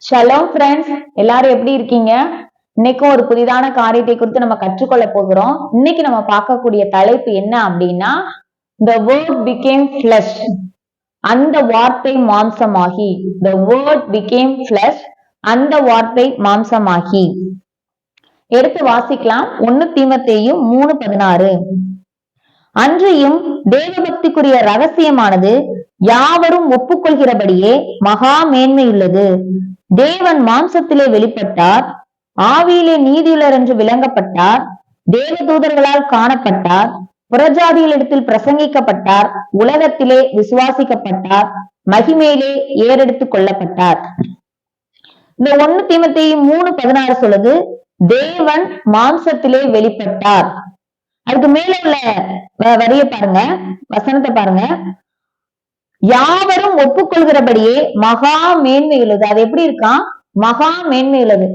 Shalom friends, எல்லாரும் எப்படி இருக்கீங்க? இன்னைக்கும் ஒரு புதிதான காரியத்தை குறித்து நம்ம கற்றுக்கொள்ள போகிறோம். இன்னைக்கு நம்ம பார்க்கக்கூடிய தலைப்பு என்ன அப்படின்னா, the word became flesh. அந்த வார்த்தை மாம்சமாகி. the word became flesh. அந்த வார்த்தை மாம்சமாகி. எடுத்து வாசிக்கலாம். 1 தீமோத்தேயு 3:16. அன்றியும் தேவபக்திக்குரிய ரகசியமானது யாவரும் ஒப்புக்கொள்கிறபடியே மகா மேன்மையுள்ளது. தேவன் மாம்சத்திலே வெளிப்பட்டார், ஆவியிலே நீதியுள்ளர் என்று விளங்கப்பட்டார், தேவதூதர்களால் காணப்பட்டார், புறஜாதிகளிடத்தில் பிரசங்கிக்கப்பட்டார், உலகத்திலே விசுவாசிக்கப்பட்டார், மகிமையிலே ஏறெடுத்துக் கொள்ளப்பட்டார். இந்த 1 தீமோத்தேயு 3:16 சொல்லுது, தேவன் மாம்சத்திலே வெளிப்பட்டார். அதுக்கு மேல உள்ள வரிய பாருங்க, வசனத்தை பாருங்க. யாவரும் ஒப்புக்கொள்கிறபடியே மகா மேன்மை உள்ளது. அது எப்படி இருக்கான்? மகா மேன்மை உள்ளது.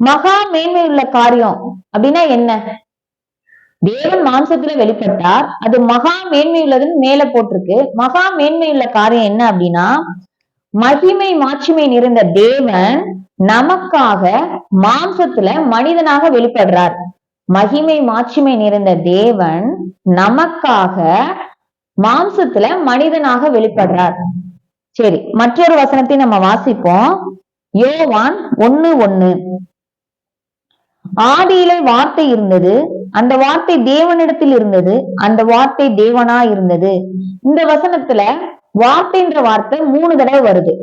மகா மேன்மை உள்ள காரியம் அப்படின்னா என்ன? தேவன் மாம்சத்துல வெளிப்பட்டார், அது மகா மேன்மை உள்ளதுன்னு மேல போட்டிருக்கு. மகா மேன்மை உள்ள காரியம் என்ன அப்படின்னா, மகிமை மாட்சிமை நிறைந்த தேவன் நமக்காக மாம்சத்துல மனிதனாக வெளிப்படுறார். மகிமை மாட்சிமை நிறைந்த தேவன் நமக்காக மாம்சத்துல மனிதனாக வெளிப்படுறார். சரி, மற்றொரு வசனத்தை நம்ம வாசிப்போம். யோவான் 1:1. ஆதியிலே வார்த்தை இருந்தது, அந்த வார்த்தை தேவனிடத்தில் இருந்தது, அந்த வார்த்தை தேவனா இருந்தது. இந்த வசனத்துல வார்த்தைன்ற வார்த்தை 3 தடவை வருது.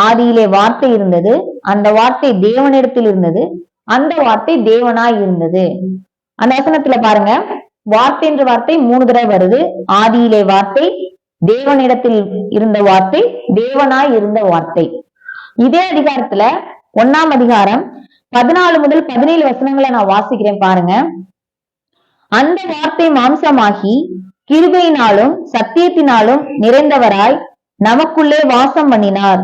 ஆதியிலே வார்த்தை இருந்தது, அந்த வார்த்தை தேவனிடத்தில் இருந்தது, அந்த வார்த்தை தேவனாய் இருந்தது. அந்த வசனத்துல பாருங்க, வார்த்தை என்ற வார்த்தை 3 தடவை வருது. ஆதியிலே வார்த்தை, தேவனிடத்தில் இருந்த வார்த்தை, தேவனாய் இருந்த வார்த்தை. இதே அதிகாரத்துல 1ஆம் அதிகாரம் 14 முதல் 17 வசனங்களை நான் வாசிக்கிறேன் பாருங்க. அந்த வார்த்தை மாம்சமாகி கிருபையினாலும் சத்தியத்தினாலும் நிறைந்தவராய் நமக்குள்ளே வாசம் பண்ணினார்.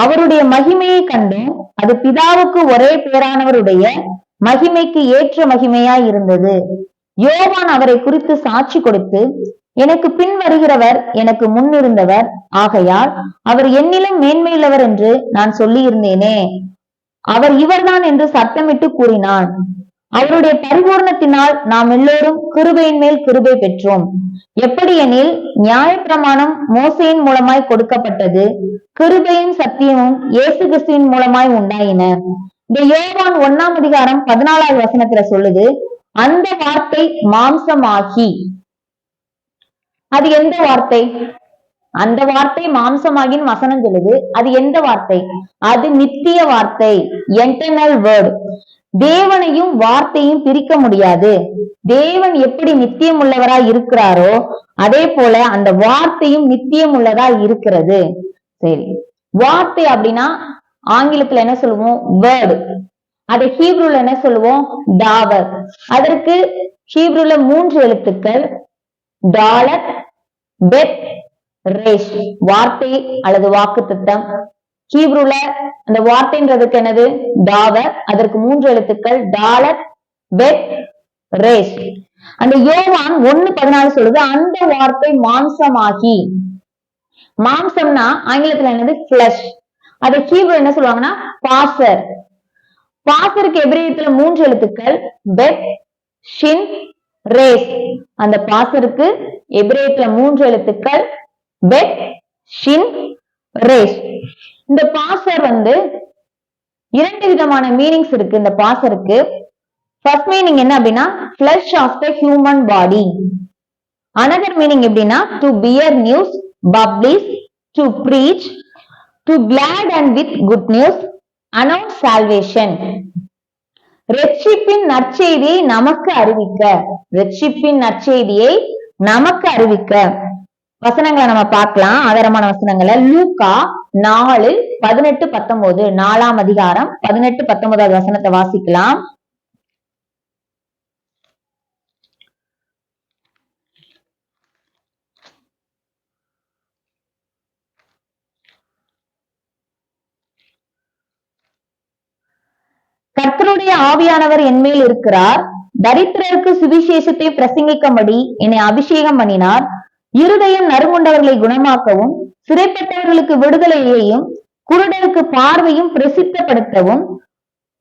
அவருடைய மகிமையை கண்டும் அது பிதாவுக்கு ஒரே பேரானவருடைய மகிமைக்கு ஏற்ற மகிமையாய் இருந்தது. யோவான் அவரை குறித்து சாட்சி கொடுத்து, எனக்கு பின் வருகிறவர் எனக்கு முன் இருந்தவர் ஆகையால் அவர் என்னிலும் மேன்மையுள்ளவர் என்று நான் சொல்லி இருந்தேனே, அவர் இவர்தான் என்று சத்தமிட்டு கூறினான். அவருடைய பரிபூர்ணத்தினால் நாம் எல்லோரும் கிருபையின் மேல் கிருபை பெற்றோம். எப்படி எனில், நியாயப்பிரமாணம் மோசையின் மூலமாய் கொடுக்கப்பட்டது, கிருபையும் சத்தியமும் இயேசு கிறிஸ்துவின் மூலமாய் உண்டாயின. இந்த யோவான் 1ஆம் அதிகாரம் 14வது வசனத்துல சொல்லுது, அந்த வார்த்தை மாம்சமாகி. அது எந்த வார்த்தை? அந்த வார்த்தை மாம்சமாகின்னு வசனம் சொல்லுது. அது எந்த வார்த்தை? அது நித்திய வார்த்தை, எட்டர்னல் வேர்ட். தேவனையும் வார்த்தையும் பிரிக்க முடியாது. தேவன் எப்படி நித்தியம் உள்ளவராய் இருக்கிறாரோ அதே போல அந்த வார்த்தையும் நித்தியம் உள்ளதா இருக்கிறது. சரி, வார்த்தை அப்படின்னா ஆங்கிலத்துல என்ன சொல்லுவோம்? வேர்டு. அதை ஹீப்ரூல என்ன சொல்லுவோம்? டாவர். அதற்கு ஹீப்ரூல 3 எழுத்துக்கள், டாலர், பெத், ரேஷ். வார்த்தை அல்லது வாக்கு தத்தம். ஹீப்ரூல அந்த வார்த்தைன்றதுக்கு என்னது? டாவர். அதற்கு 3 எழுத்துக்கள், டாலர், பெத், ரேஷ். அந்த யோவான் 1:14 சொல்லுது, அந்த வார்த்தை மாம்சமாகி. மாம்சம்னா ஆங்கிலத்துல என்னது? பிளஷ். அதை ஹீப்ரூ என்ன சொல்லுவாங்கன்னா பாசர். பாசருக்கு எபிரேயத்துல 3 எழுத்துக்கள், பெத், ஷின், ரேஸ். அந்த பாசருக்கு எபிரேயத்துல 3 எழுத்துக்கள், பெத், ஷின், ரேஸ். இந்த பாசர் 2 விதமான மீனிங்ஸ் இருக்கு. இந்த பாசருக்கு ஃபர்ஸ்ட் மீனிங் என்ன அப்படின்னா, flesh of the human body. another meaning எப்படின்னா, to bear news, publish, to preach, to glad and with good news, announce salvation. ரட்சிப்பின் நற்செய்தியை நமக்கு அறிவிக்க. ரட்சிப்பின் நற்செய்தியை நமக்கு அறிவிக்க. வசனங்களை நம்ம பார்க்கலாம், ஆதாரமான வசனங்களை. லூக்கா 4:18-19, 4ஆம் அதிகாரம் 18-19 வசனத்தை வாசிக்கலாம். கர்த்தருடைய ஆவியானவர் என்மேல் இருக்கிறார், தரித்திரருக்கு சுவிசேஷத்தை பிரசங்கிக்கும்படி என்னை அபிஷேகம் பண்ணினார், இருதயம் நறுங்குண்டவர்களை குணமாக்கவும், சிறைப்பட்டவர்களுக்கு விடுதலையையும், குருடருக்கு பார்வையும் பிரசித்தப்படுத்தவும்,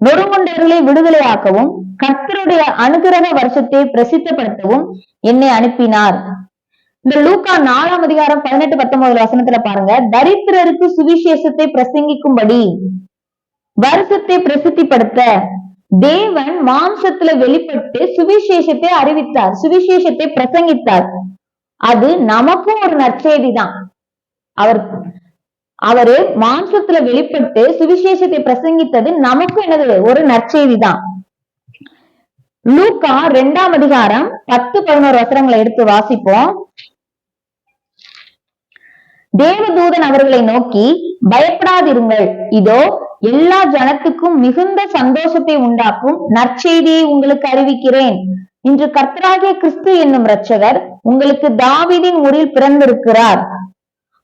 நொறுங்குண்டவர்களை விடுதலையாக்கவும், கர்த்தருடைய அனுகிரக வருஷத்தை பிரசித்தப்படுத்தவும் என்னை அனுப்பினார். இந்த லூக்கா 4ஆம் அதிகாரம் 18-19 வசனத்துல பாருங்க, தரித்திரருக்கு சுவிசேஷத்தை பிரசங்கிக்கும்படி வருஷத்தை பிரசித்திப்படுத்த தேவன் மாம்சத்துல வெளிப்பட்டு சுவிசேஷத்தை அறிவித்தார், சுவிசேஷத்தை பிரசங்கித்தார். அது நமக்கும் ஒரு நற்செய்தி தான். அவரு மாம்சத்துல வெளிப்பட்டு சுவிசேஷத்தை பிரசங்கித்தது நமக்கும் என்னது ஒரு நற்செய்தி தான். லூக்கா 2ஆம் அதிகாரம் 10-11 வசனங்களை எடுத்து வாசிப்போம். தேவதூதன் அவர்களை நோக்கி, பயப்படாதிருங்கள், இதோ எல்லா ஜனத்துக்கும் மிகுந்த சந்தோஷத்தை உண்டாக்கும் நற்செய்தியை உங்களுக்கு அறிவிக்கிறேன். இன்று கர்த்தராகிய கிறிஸ்து என்னும் இரட்சகர் உங்களுக்கு தாவீதின் ஊரில் பிறந்திருக்கிறார்.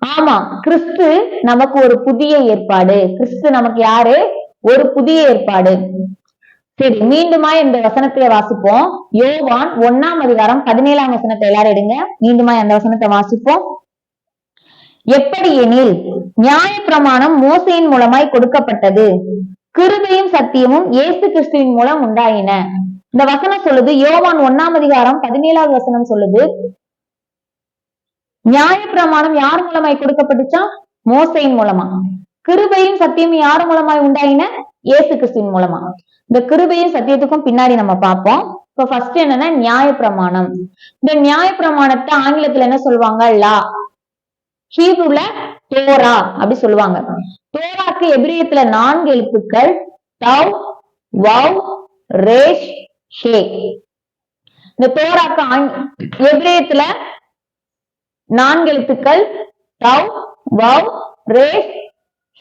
ஆமா, கிறிஸ்து நமக்கு ஒரு புதிய ஏற்பாடு. கிறிஸ்து நமக்கு யாரு? ஒரு புதிய ஏற்பாடு. சரி, மீண்டுமா இந்த வசனத்தை வாசிப்போம். யோவான் 1ஆம் அதிகாரம் 17ஆம் வசனத்தை எல்லாரும் எடுங்க. மீண்டுமா அந்த வசனத்தை வாசிப்போம். எப்படி எனில், நியாயப்பிரமாணம் மோசேயின் மூலமாய் கொடுக்கப்பட்டது, கிருபையும் சத்தியமும் இயேசு கிறிஸ்துவின் மூலம் உண்டாயின. இந்த வசனம் சொல்லுது, யோவான் 1ஆம் அதிகாரம் 17ஆவது வசனம் சொல்லுது, நியாயப்பிரமாணம் யார் மூலமாய் கொடுக்கப்பட்டுச்சா? மோசேயின் மூலமா. கிருபையும் சத்தியமும் யார் மூலமாய் உண்டாயின? இயேசு கிறிஸ்துவின் மூலமா. இந்த கிருபையும் சத்தியத்துக்கும் பின்னாடி நம்ம பார்ப்போம். இப்ப ஃபர்ஸ்ட் என்னன்னா நியாயப்பிரமாணம். இந்த நியாயப்பிரமாணத்தை ஆங்கிலத்துல என்ன சொல்லுவாங்க? லா. ஹீப்ருல தோரா அப்படி சொல்லுவாங்க. தோராக்கு எபிரேயத்துல 4 எழுத்துக்கள், தவ், வவ், ரேஷ், ஷே. இந்த தோராக்கு எபிரேயத்துல 4 எழுத்துக்கள், தவ், வவ், ரேஷ்,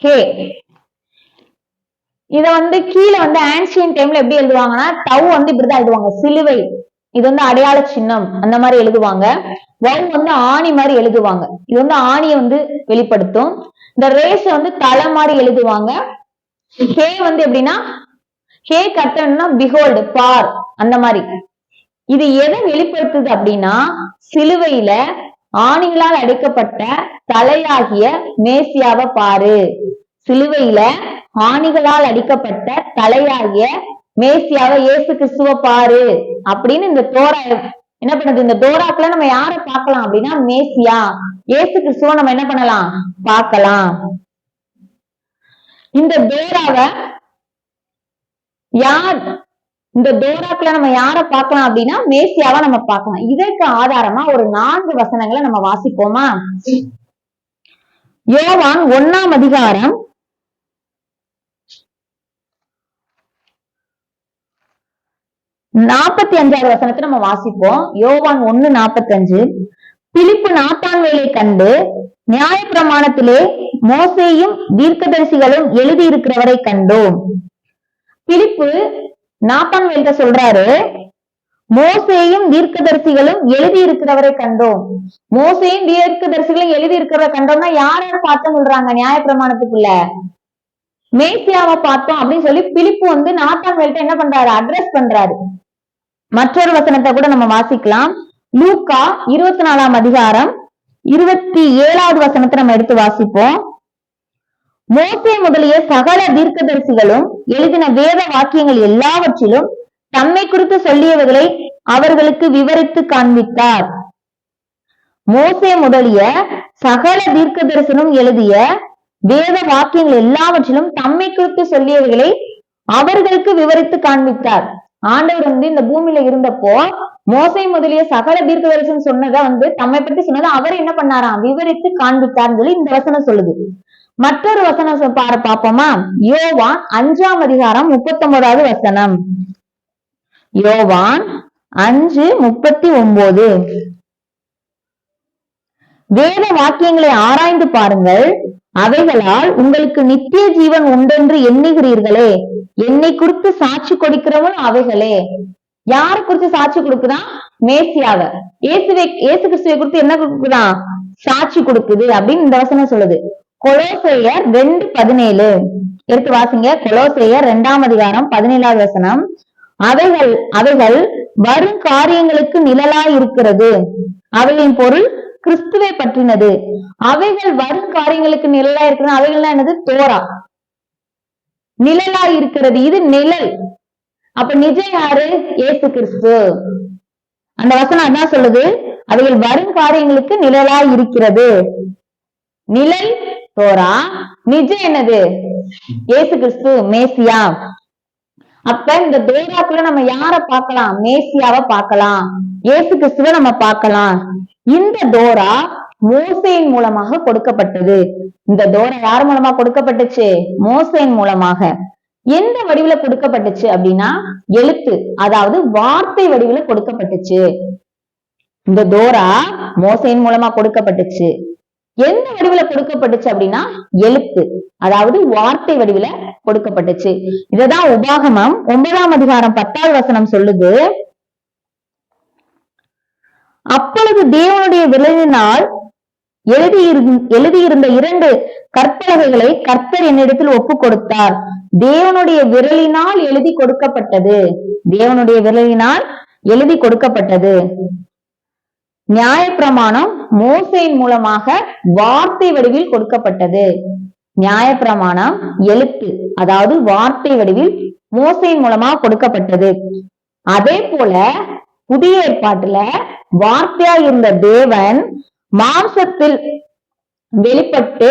ஷே. இத கீழே ஆன்சியன் டைம்ல எப்படி எழுதுவாங்கன்னா, தவ் இப்படிதான் எழுதுவாங்க, சிலுவை. இது அடையாள சின்னம் அந்த மாதிரி எழுதுவாங்க. வவ் ஆணி மாதிரி எழுதுவாங்க. இது ஆணியை வெளிப்படுத்தும். இந்த ரேஷ தலை மாதிரி எழுதுவாங்க. ஹே எப்படின்னா, ஹே கட்டணும்னா பிஹோல்டு, பார் அந்த மாதிரி. இது எதை வெளிப்படுத்துது அப்படின்னா, சிலுவையில ஆணிகளால் அடைக்கப்பட்ட தலையாகிய மேசியாவை பாரு. சிலுவையில ஆணிகளால் அடிக்கப்பட்ட தலையாகிய மேசியாவை, இயேசு கிறிஸ்துவ பாரு அப்படின்னு இந்த தோரா என்ன பண்ணுது? இந்த தோராக்குள்ள நம்ம யார பார்க்கலாம் அப்படின்னா, மேசியா இயேசு கிறிஸ்துவ நம்ம என்ன பண்ணலாம்? பார்க்கலாம். இந்த தோராவை யார்? இந்த தோராக்குள்ள நம்ம யார பார்க்கலாம் அப்படின்னா, மேசியாவை நம்ம பார்க்கலாம். இதற்கு ஆதாரமா ஒரு 4 வசனங்களை நம்ம வாசிப்போமா? யோவான் 1ஆம் அதிகாரம் 45வது வசனத்தை நம்ம வாசிப்போம். யோவான் 1:45. பிலிப்பு நாத்தான்வேலை கண்டு, நியாயப்பிரமாணத்திலே மோசேயும் தீர்க்கதரிசிகளும் எழுதி இருக்கிறவரை கண்டோம். பிலிப்பு நாத்தான்வேல்கிட்ட சொல்றாரு, மோசேயும் தீர்க்கதரிசிகளும் எழுதி இருக்கிறவரை கண்டோம். மோசேயும் தீர்க்கதரிசிகளும் எழுதி இருக்கிறவரை கண்டோம்னா யார பார்த்தோம் சொல்றாங்க? நியாயப்பிரமாணத்துக்குள்ள மேசியாவை பார்த்தோம் அப்படின்னு சொல்லி பிலிப்பு நாத்தான்வேல்கிட்ட என்ன பண்றாரு? அட்ரஸ் பண்றாரு. மற்றொரு வசனத்தை கூட நம்ம வாசிக்கலாம். லூக்கா 24ஆம் அதிகாரம் 27வது வசனத்தை நம்ம எடுத்து வாசிப்போம். மோசே முதலிய சகல தீர்க்கதரிசிகளும் எழுதின வேத வாக்கியங்கள் எல்லாவற்றிலும் தம்மை குறித்து சொல்லியவர்களை அவர்களுக்கு விவரித்து காண்பித்தார். மோசே முதலிய சகல தீர்க்கதரிசனும் எழுதிய வேத வாக்கியங்கள் எல்லாவற்றிலும் தம்மை குறித்து சொல்லியவர்களை அவர்களுக்கு விவரித்து காண்பித்தார். ஆண்டவர் இந்த பூமியில இருந்தப்போ மோசே முதலிய சகல தீர்க்கதரிசனம் சொன்னதை தம்மை பற்றி சொன்னதை அவர் என்ன பண்ணாராம்? விவரித்து காண்பித்தார்னு சொல்லி இந்த வசனம் சொல்லுது. மற்றொரு வசனம் பார்ப்போமா? யோவான் 5ஆம் அதிகாரம் 39வது வசனம். யோவான் 5:39. வேத வாக்கியங்களை ஆராய்ந்து பாருங்கள், அவைகளால் உங்களுக்கு நித்திய ஜீவன் உண்டென்று எண்ணுகிறீர்களே. என்னை குறித்து சாட்சி கொடுக்கிறவன் அவைகளே. யார குறித்து சாட்சி கொடுக்குதான்? மேசியாவை, இயேசு கிறிஸ்துவை குறித்து என்ன கொடுக்குதான்? சாட்சி கொடுக்குது அப்படின்னு இந்த வசனம் சொல்லுது. கொலோசையர் 2:17 எடுத்து வாசிங்க. கொலோசையர் 2ஆம் அதிகாரம் 17வது வசனம். அவைகள் வரும் காரியங்களுக்கு நிழலாய் இருக்கிறது, அவைகளின் பொருள் கிறிஸ்துவை பற்றினது. அவைகள் வரும் காரியங்களுக்கு நிழலா இருக்கிறது. அவைகள்லாம் என்னது? தோரா. நிழலா இருக்கிறது. இது நிழல். அப்ப நிஜம் யாரு? இயேசு கிறிஸ்து. அந்த வசனம் அதான் சொல்லுது, அவைகள் வரும் காரியங்களுக்கு நிழலா இருக்கிறது. நிழல் தோரா, நிஜம் என்னது? இயேசு கிறிஸ்து, மேசியா. அப்ப இந்த தோராக்குள்ள நம்ம யார பார்க்கலாம்? மேசியாவை பார்க்கலாம், இயேசு கிறிஸ்துவ நம்ம பார்க்கலாம். இந்த தோரா மோசேயின் மூலமாக கொடுக்கப்பட்டது. இந்த தோரா யார் மூலமா கொடுக்கப்பட்டுச்சு? மோசேயின் மூலமாக. எந்த வடிவில கொடுக்கப்பட்டுச்சு அப்படின்னா எழுத்து, அதாவது வார்த்தை வடிவில கொடுக்கப்பட்டுச்சு. இந்த தோரா மோசேயின் மூலமா கொடுக்கப்பட்டுச்சு. எந்த வடிவில கொடுக்கப்பட்டுச்சு அப்படின்னா எழுத்து, அதாவது வார்த்தை வடிவில கொடுக்கப்பட்டுச்சு. இததான் உபாகமம் 9ஆம் அதிகாரம் 10வது வசனம் சொல்லுது. அப்பொழுது தேவனுடைய விரலினால் எழுதியிருந்த 2 கற்பலகைகளை கர்த்தர் என்னிடத்தில் ஒப்பு கொடுத்தார். தேவனுடைய விரலினால் எழுதி கொடுக்கப்பட்டது. தேவனுடைய விரலினால் எழுதி கொடுக்கப்பட்டது. நியாயப்பிரமாணம் மோசேயின் மூலமாக வார்த்தை வடிவில் கொடுக்கப்பட்டது. நியாயப்பிரமாணம் எழுத்து, அதாவது வார்த்தை வடிவில் மோசேயின் மூலமா கொடுக்கப்பட்டது. அதே போல புதிய ஏற்பாட்டுல வார்த்தையா இருந்த தேவன் மாம்சத்தில் வெளிப்பட்டு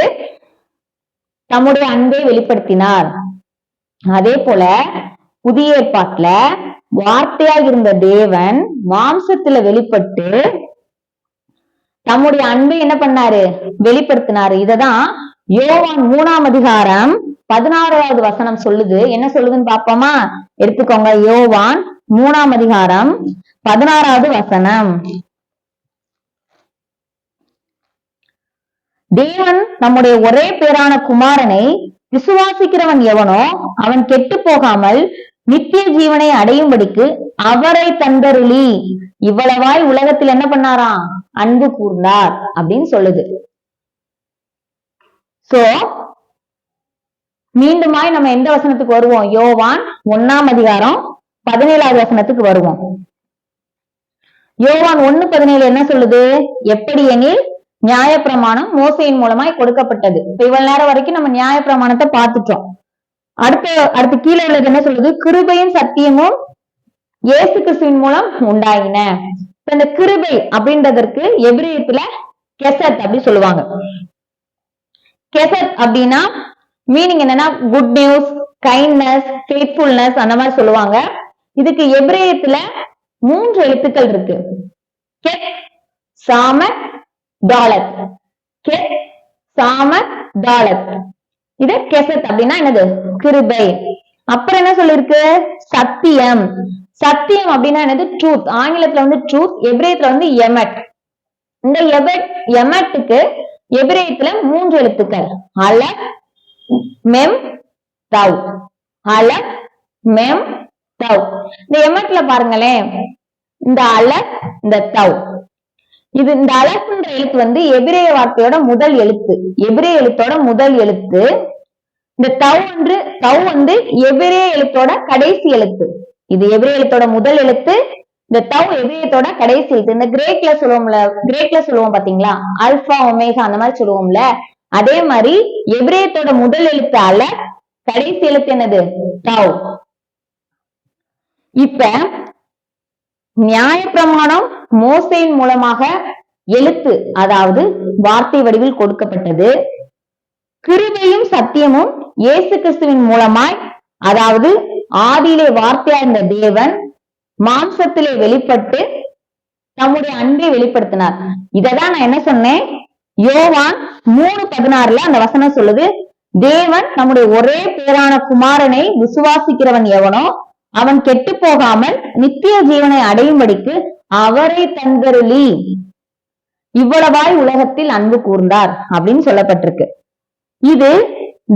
தம்முடைய அன்பை வெளிப்படுத்தினார். அதே போல புதிய ஏற்பாட்டுல வார்த்தையாக இருந்த தேவன் மாம்சத்துல வெளிப்பட்டு தம்முடைய அன்பை என்ன பண்ணாரு? வெளிப்படுத்தினாரு. இததான் யோவான் 3ஆம் அதிகாரம் 16வது வசனம் சொல்லுது. என்ன சொல்லுதுன்னு பாப்போமா? எடுத்துக்கோங்க. யோவான் 3ஆம் அதிகாரம் 16வது வசனம். தேவன் நம்முடைய ஒரே பேரான குமாரனை விசுவாசிக்கிறவன் எவனோ அவன் கெட்டு போகாமல் நித்திய ஜீவனை அடையும்படிக்கு அவரை தந்தருளி இவ்வளவாய் உலகத்தில் என்ன பண்ணாராம்? அன்பு கூர்ந்தார் அப்படின்னு சொல்லுது. சோ மீண்டுமாய் நம்ம எந்த வசனத்துக்கு வருவோம்? யோவான் 1ஆம் அதிகாரம் 17வது வசனத்துக்கு வருவோம். யோவான் 1:17 என்ன சொல்லுது? எப்படி எனில் நியாயப்பிரமாணம் மோசேயின் மூலமாய் கொடுக்கப்பட்டது. இப்ப இவ்வளவு நேரம் வரைக்கும் நம்ம நியாயப்பிரமாணத்தை பார்த்துட்டோம். அடுத்து கீழே உள்ளது என்ன சொல்லுது? கிருபையும் சத்தியமும் இயேசு கிறிஸ்துவின் மூலம் உண்டாயின. இந்த கிருபை அப்படின்றதற்கு எபிரேயத்துல கெசத் அப்படி சொல்லுவாங்க. கெசத் அப்படின்னா மீனிங் என்னன்னா குட் நியூஸ், கைண்ட்னஸ், ஃபெய்த்ஃபுல்னஸ் அந்த மாதிரி சொல்லுவாங்க. இதுக்கு எபிரேயத்துல 3 எழுத்துக்கள் இருக்கு. கெத், சாமத், டாலத். கெத், சாமத், டாலத். இது கெசத் அப்படின்னா என்னது? கிருபை. அப்புறம் என்ன சொல்லிருக்கு? சத்தியம். சத்தியம் அப்படின்னா என்னது? ட்ரூத். ஆங்கிலத்துல வந்து ட்ரூத், எபிரேயத்துல வந்து எமட். இந்த எமட்டுக்கு எபிரேயத்துல 3 எழுத்துக்கள். அலப், மெம், தவ். அலப், மெம், தவ். இந்த எமட்ல பாருங்களேன், இந்த அலப், இந்த தவ். இது இந்த அலப்ன்ற எழுத்து வந்து எபிரேய வார்த்தையோட முதல் எழுத்து. எபிரேய எழுத்தோட முதல் எழுத்து. இந்த தவ் வந்து எபிரேய எழுத்தோட கடைசி எழுத்து. இது எபிரேய எழுத்தோட முதல் எழுத்து. இந்த தவ் எபிரேயத்தோட கடைசி எழுத்து. இந்த கிரேக்ல சொல்லுவோம் பாத்தீங்களா? அல்பா, ஒமேகா அந்த மாதிரி சொல்லுவோம்ல. அதே மாதிரி எபிரேயத்தோட முதல் எழுத்து அலப், கடைசி எழுத்து என்னது? தவ். இப்ப நியாயப்பிரமாணம் மோசேயின் மூலமாக எழுத்து, அதாவது வார்த்தை வடிவில் கொடுக்கப்பட்டது. கிருபையும் சத்தியமும் இயேசு கிறிஸ்துவின் மூலமாய், அதாவது ஆதியிலே வார்த்தையா இருந்த தேவன் மாம்சத்திலே வெளிப்பட்டு தம்முடைய அன்பை வெளிப்படுத்தினார். இததான் நான் என்ன சொன்னேன்? யோவான் 3:16 அந்த வசனம் சொல்லுது, தேவன் நம்முடைய ஒரே பேரான குமாரனை விசுவாசிக்கிறவன் எவனோ அவன் கெட்டு போகாமல் நித்திய ஜீவனை அடையும்படிக்கு அவரை தந்தருளி இவ்வளவாய் உலகத்தில் அன்பு கூர்ந்தார் அப்படின்னு சொல்லப்பட்டிருக்கு. இது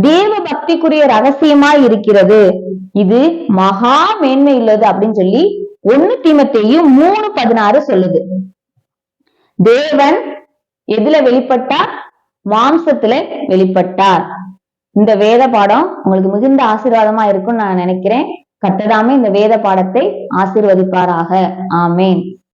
தேவ பக்திக்குரிய ரகசியமாய் இருக்கிறது. இது மகா மேன்மை உள்ளது அப்படின்னு சொல்லி 1 தீமோத்தேயு 3:16 சொல்லுது. தேவன் எதுல வெளிப்பட்டார்? மாம்சத்துல வெளிப்பட்டார். இந்த வேத பாடம் உங்களுக்கு மிகுந்த ஆசீர்வாதமா இருக்கும்னு நான் நினைக்கிறேன். கர்த்தர் தாமே இந்த வேத பாடத்தை ஆசீர்வதிப்பாராக. ஆமேன்.